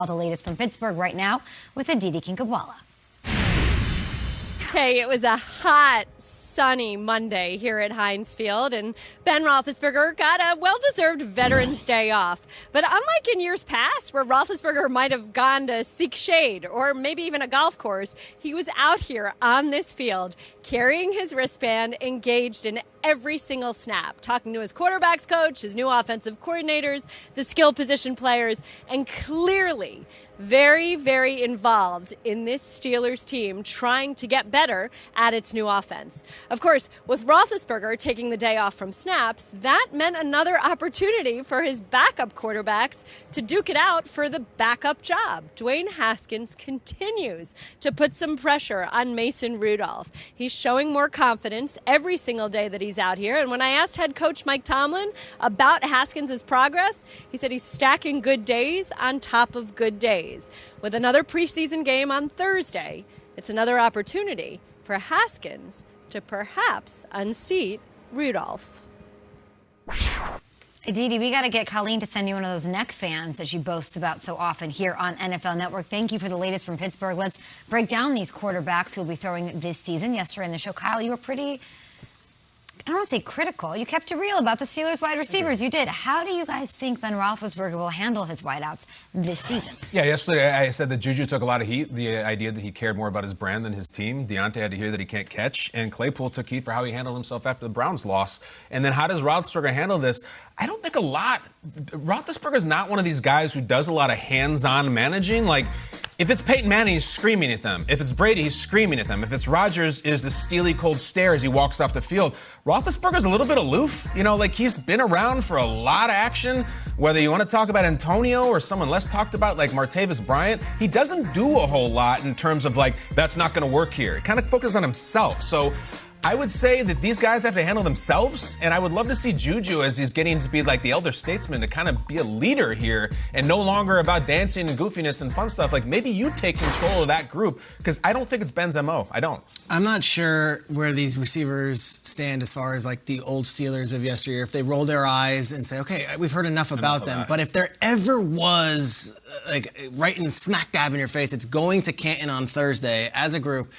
All the latest from Pittsburgh right now with Aditi Kinkhabwala. Okay, it was a hot, sunny Monday here at Heinz Field, and Ben Roethlisberger got a well-deserved Veterans Day off. But unlike in years past, where Roethlisberger might have gone to seek shade or maybe even a golf course, he was out here on this field carrying his wristband, engaged in every single snap, talking to his quarterbacks coach, his new offensive coordinators, the skill position players, and clearly very, very involved in this Steelers team trying to get better at its new offense. Of course, with Roethlisberger taking the day off from snaps, that meant another opportunity for his backup quarterbacks to duke it out for the backup job. Dwayne Haskins continues to put some pressure on Mason Rudolph. He's showing more confidence every single day that he's out here. And when I asked head coach Mike Tomlin about Haskins' progress, he said he's stacking good days on top of good days. With another preseason game on Thursday, it's another opportunity for Haskins to perhaps unseat Rudolph. Aditi, we got to get Colleen to send you one of those neck fans that she boasts about so often here on NFL Network. Thank you for the latest from Pittsburgh. Let's break down these quarterbacks who will be throwing this season. Yesterday in the show, Kyle, you were pretty, I don't want to say critical. You kept it real about the Steelers wide receivers. You did. How do you guys think Ben Roethlisberger will handle his wideouts this season? Yeah, yesterday I said that Juju took a lot of heat. The idea that he cared more about his brand than his team. Deontay had to hear that he can't catch. And Claypool took heat for how he handled himself after the Browns loss. And then how does Roethlisberger handle this? I don't think a lot. Roethlisberger's not one of these guys who does a lot of hands-on managing. Like, if it's Peyton Manning, he's screaming at them. If it's Brady, he's screaming at them. If it's Rodgers, is the steely cold stare as he walks off the field. Roethlisberger's a little bit aloof. You know, like he's been around for a lot of action. Whether you want to talk about Antonio or someone less talked about like Martavis Bryant, he doesn't do a whole lot in terms of like, that's not going to work here. He kind of focuses on himself. So I would say that these guys have to handle themselves, and I would love to see Juju, as he's getting to be like the elder statesman, to kind of be a leader here and no longer about dancing and goofiness and fun stuff. Like, maybe you take control of that group, because I don't think it's Ben's MO. I don't. I'm not sure where these receivers stand as far as like the old Steelers of yesteryear. If they roll their eyes and say, okay, we've heard enough about them. But if there ever was, like, right in smack dab in your face, it's going to Canton on Thursday as a group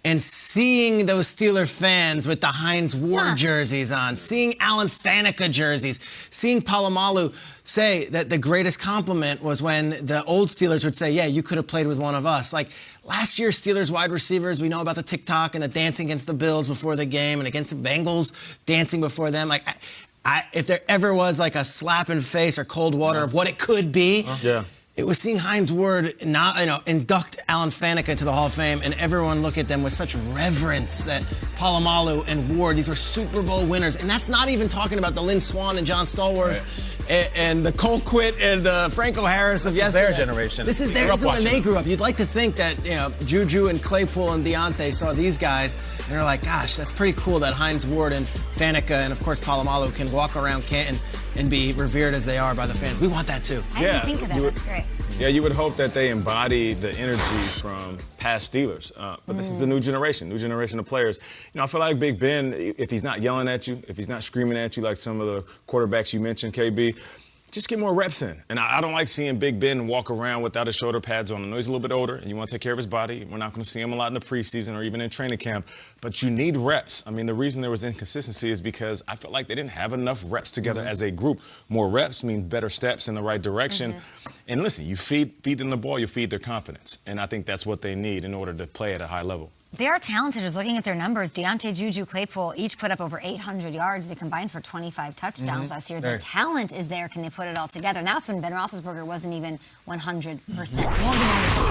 and seeing those Steeler fans with the Heinz Ward jerseys on, seeing Alan Faneca jerseys, seeing Palomalu say that the greatest compliment was when the old Steelers would say, yeah, you could have played with one of us. Like, last year, Steelers wide receivers, we know about the TikTok and the dancing against the Bills before the game and against the Bengals dancing before them. Like, if there ever was like a slap in face or cold water of what it could be, it was seeing Heinz Ward induct Alan Faneca into the Hall of Fame, and everyone look at them with such reverence that Palomalu and Ward, these were Super Bowl winners. And that's not even talking about the Lynn Swann and John Stallworth and the Colquitt and the Franco Harris of yesterday. This is their generation. This is when they grew up. You'd like to think that, you know, Juju and Claypool and Deontay saw these guys and they're like, gosh, that's pretty cool that Heinz Ward and Faneca and, of course, Palomalu can walk around Canton and be revered as they are by the fans. We want that too. I didn't think of that. That's great. Yeah, you would hope that they embody the energy from past Steelers. But this is a new generation of players. You know, I feel like Big Ben, if he's not yelling at you, if he's not screaming at you like some of the quarterbacks you mentioned, KB, just get more reps in. And I don't like seeing Big Ben walk around without his shoulder pads on. I know he's a little bit older, and you want to take care of his body. We're not going to see him a lot in the preseason or even in training camp. But you need reps. I mean, the reason there was inconsistency is because I felt like they didn't have enough reps together as a group. More reps mean better steps in the right direction. And listen, you feed them the ball, you feed their confidence. And I think that's what they need in order to play at a high level. They are talented. Just looking at their numbers, Deontay, Juju, Claypool each put up over 800 yards. They combined for 25 touchdowns last year. The talent is there. Can they put it all together? And that's when Ben Roethlisberger wasn't even 100%. More than only football.